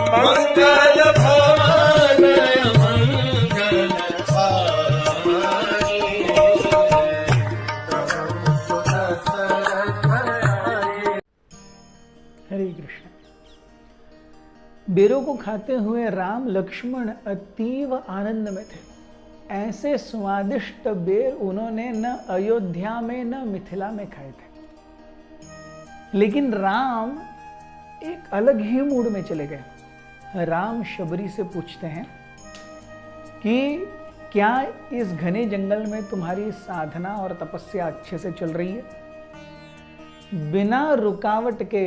मंगल भवन मंगल हारी। हरे कृष्ण। बेरों को खाते हुए राम लक्ष्मण अतीव आनंद में थे। ऐसे स्वादिष्ट बेर उन्होंने न अयोध्या में न मिथिला में खाए थे। लेकिन राम एक अलग ही मूड में चले गए। राम शबरी से पूछते हैं कि क्या इस घने जंगल में तुम्हारी साधना और तपस्या अच्छे से चल रही है? बिना रुकावट के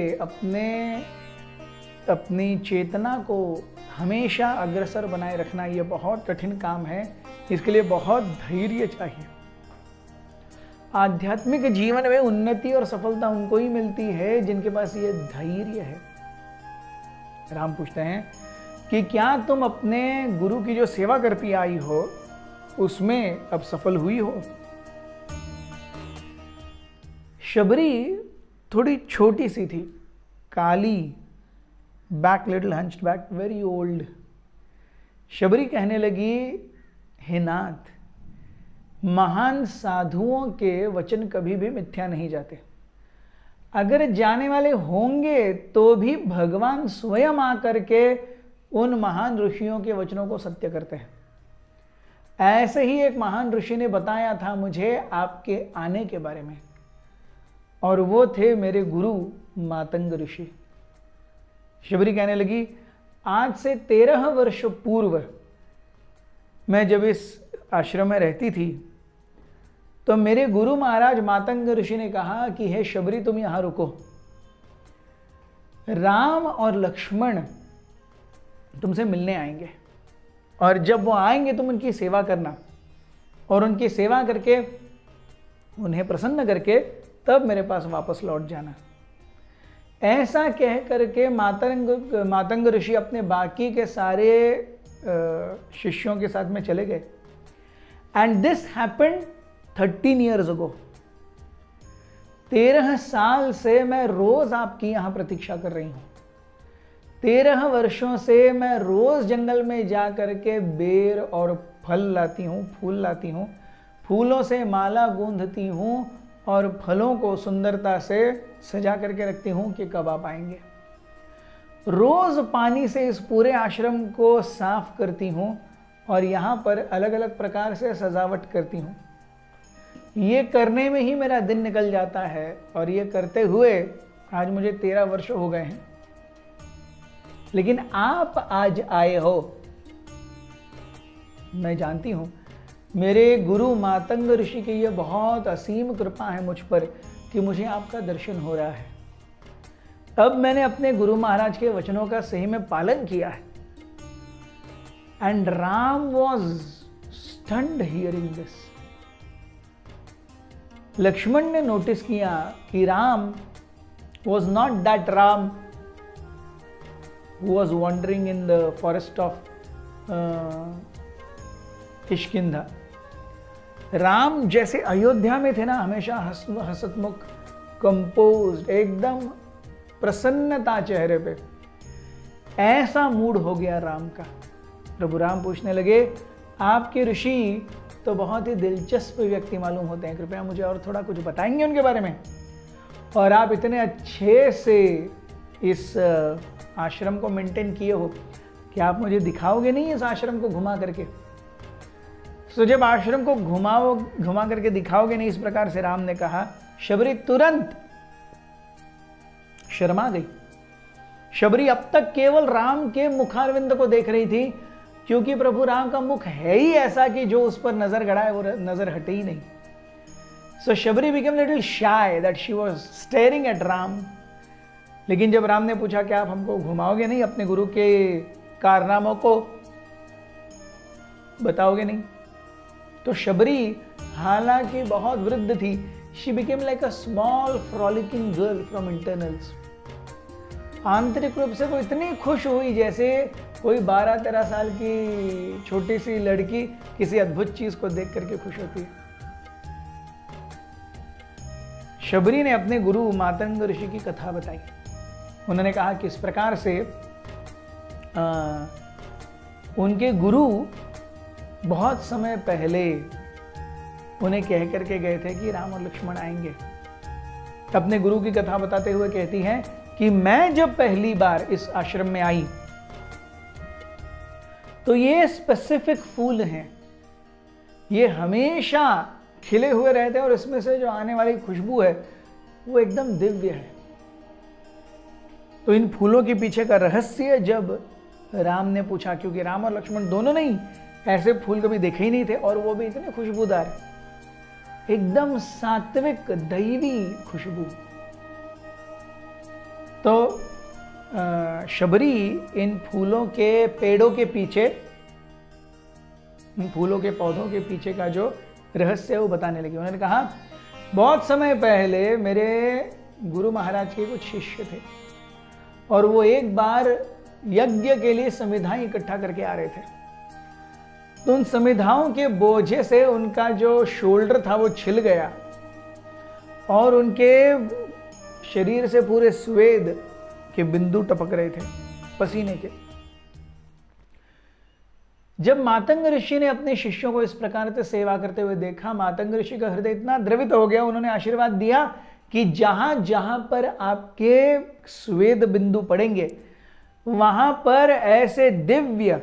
अपनी चेतना को हमेशा अग्रसर बनाए रखना यह बहुत कठिन काम है। इसके लिए बहुत धैर्य चाहिए। आध्यात्मिक जीवन में उन्नति और सफलता उनको ही मिलती है जिनके पास ये धैर्य है। राम पूछते हैं कि क्या तुम अपने गुरु की जो सेवा करती आई हो उसमें अब सफल हुई हो? शबरी थोड़ी छोटी सी थी, काली, back little hunched back, very old. Shabari कहने लगी, हे नाथ, महान साधुओं के वचन कभी भी मिथ्या नहीं जाते। अगर जाने वाले होंगे तो भी भगवान स्वयं आकर के उन महान ऋषियों के वचनों को सत्य करते हैं। ऐसे ही एक महान ऋषि ने बताया था मुझे आपके आने के बारे में, और वो थे मेरे गुरु मातंग ऋषि। शबरी कहने लगी, आज से 13 वर्ष पूर्व मैं जब इस आश्रम में रहती थी तो मेरे गुरु महाराज मातंग ऋषि ने कहा कि हे शबरी, तुम यहां रुको। राम और लक्ष्मण तुमसे मिलने आएंगे और जब वो आएंगे तुम उनकी सेवा करना, और उनकी सेवा करके उन्हें प्रसन्न करके तब मेरे पास वापस लौट जाना। ऐसा कह करके मातंग ऋषि अपने बाकी के सारे शिष्यों के साथ में चले गए। And this happened 13 years ago. 13 साल से मैं रोज आपकी यहां प्रतीक्षा कर रही हूं। 13 वर्षों से मैं रोज जंगल में जा करके बेर और फल लाती हूं, फूल लाती हूं, फूलों से माला गूंथती हूं और फलों को सुंदरता से सजा करके रखती हूं कि कब आप आएंगे। रोज पानी से इस पूरे आश्रम को साफ करती हूं और यहां पर अलग अलग प्रकार से सजावट करती हूं। ये करने में ही मेरा दिन निकल जाता है और ये करते हुए आज मुझे 13 वर्ष हो गए हैं। लेकिन आप आज आए हो, मैं जानती हूं मेरे गुरु मातंग ऋषि की यह बहुत असीम कृपा है मुझ पर कि मुझे आपका दर्शन हो रहा है। अब मैंने अपने गुरु महाराज के वचनों का सही में पालन किया है। And Ram was stunned hearing this. Lakshman ने नोटिस किया कि Ram was not that Ram who was wandering in the forest of Kishkindha. Ram जैसे अयोध्या में थे ना, हमेशा हसतमुख, कंपोज्ड, एकदम प्रसन्नता चेहरे पे, ऐसा मूड हो गया राम का। प्रभु राम पूछने लगे, आपके ऋषि तो बहुत ही दिलचस्प व्यक्ति मालूम होते हैं, कृपया मुझे और थोड़ा कुछ बताएंगे उनके बारे में? और आप इतने अच्छे से इस आश्रम को मेंटेन किए हो, क्या आप मुझे दिखाओगे नहीं इस आश्रम को घुमा करके? तो जब आश्रम को घुमा करके दिखाओगे नहीं, इस प्रकार से राम ने कहा, शबरी तुरंत शर्मा गई। शबरी अब तक केवल राम के मुखारविंद को देख रही थी, क्योंकि प्रभु राम का मुख है ही ऐसा कि जो उस पर नजर गड़ा है वो नजर हटे ही नहीं। So Shabari become little shy that she was staring at Ram. लेकिन जब राम ने पूछा कि आप हमको घुमाओगे नहीं, अपने गुरु के कारनामों को बताओगे नहीं, तो शबरी हालांकि बहुत वृद्ध थी, she became like a small frolicking girl from internals. आंतरिक रूप से वो इतनी खुश हुई जैसे कोई 12-13 साल की छोटी सी लड़की किसी अद्भुत चीज को देख करके खुश होती है। शबरी ने अपने गुरु मातंग ऋषि की कथा बताई। उन्होंने कहा कि इस प्रकार से उनके गुरु बहुत समय पहले उन्हें कह करके गए थे कि राम और लक्ष्मण आएंगे। अपने गुरु की कथा बताते हुए कहती हैं कि मैं जब पहली बार इस आश्रम में आई तो ये स्पेसिफिक फूल हैं, ये हमेशा खिले हुए रहते हैं और इसमें से जो आने वाली खुशबू है वो एकदम दिव्य है। तो इन फूलों के पीछे का रहस्य जब राम ने पूछा, क्योंकि राम और लक्ष्मण दोनों नहीं ऐसे फूल कभी देखे ही नहीं थे और वो भी इतने खुशबूदार, एकदम सात्विक दैवी खुशबू। तो शबरी इन फूलों के पेड़ों के पीछे, इन फूलों के पौधों के पीछे का जो रहस्य है वो बताने लगी। उन्होंने कहा बहुत समय पहले मेरे गुरु महाराज के कुछ शिष्य थे और वो एक बार यज्ञ के लिए समिधाएं इकट्ठा करके आ रहे थे। तो उन समिधाओं के बोझे से उनका जो शोल्डर था वो छिल गया और उनके शरीर से पूरे स्वेद के बिंदु टपक रहे थे पसीने के। जब मातंग ऋषि ने अपने शिष्यों को इस प्रकार से सेवा करते हुए देखा, मातंग ऋषि का हृदय इतना द्रवित हो गया, उन्होंने आशीर्वाद दिया कि जहां जहां पर आपके स्वेद बिंदु पड़ेंगे वहां पर ऐसे दिव्य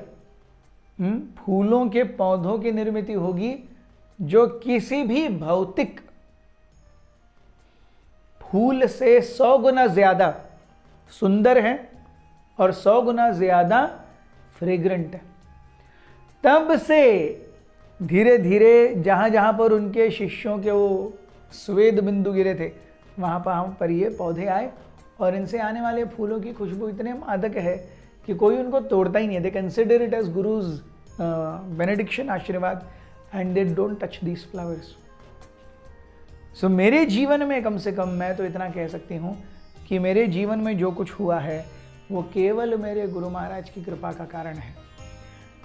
फूलों के पौधों की निर्मित होगी जो किसी भी भौतिक फूल से 100 गुना ज्यादा सुंदर है और 100 गुना ज्यादा फ्रेग्रेंट है। तब से धीरे धीरे जहां जहां पर उनके शिष्यों के वो स्वेद बिंदु गिरे थे वहां पर ये पौधे आए और इनसे आने वाले फूलों की खुशबू इतने मादक है कि कोई उनको तोड़ता ही नहीं है। They consider it as guru's benediction, आशीर्वाद, and they don't touch these flowers. So मेरे जीवन में कम से कम मैं तो इतना कह सकती हूँ कि मेरे जीवन में जो कुछ हुआ है वो केवल मेरे गुरु महाराज की कृपा का कारण है।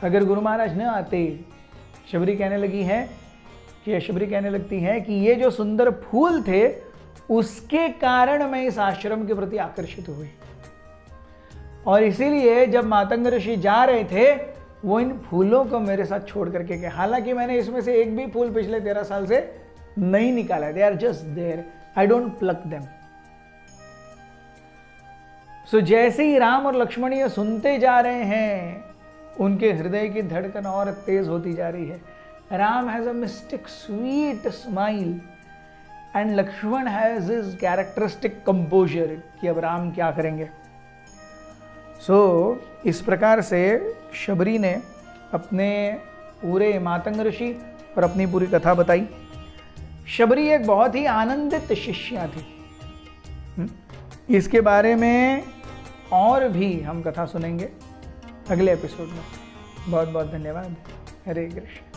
अगर गुरु महाराज न आते, शबरी कहने लगती है कि ये जो सुंदर फूल थे उसके कारण मैं इस आश्रम के प्रति आकर्षित हुई और इसीलिए जब मातंग ऋषि जा रहे थे वो इन फूलों को मेरे साथ छोड़ करके गए। हालांकि मैंने इसमें से एक भी फूल पिछले 13 साल से नहीं निकाला। They are just there, I don't pluck them. So जैसे ही राम और लक्ष्मण ये सुनते जा रहे हैं उनके हृदय की धड़कन और तेज होती जा रही है। Ram has a mystic sweet smile and Lakshman has his characteristic composure कि अब राम क्या करेंगे। सो इस प्रकार से शबरी ने अपने पूरे मातंग ऋषि और अपनी पूरी कथा बताई। शबरी एक बहुत ही आनंदित शिष्या थी। इसके बारे में और भी हम कथा सुनेंगे अगले एपिसोड में। बहुत बहुत धन्यवाद। हरे कृष्ण।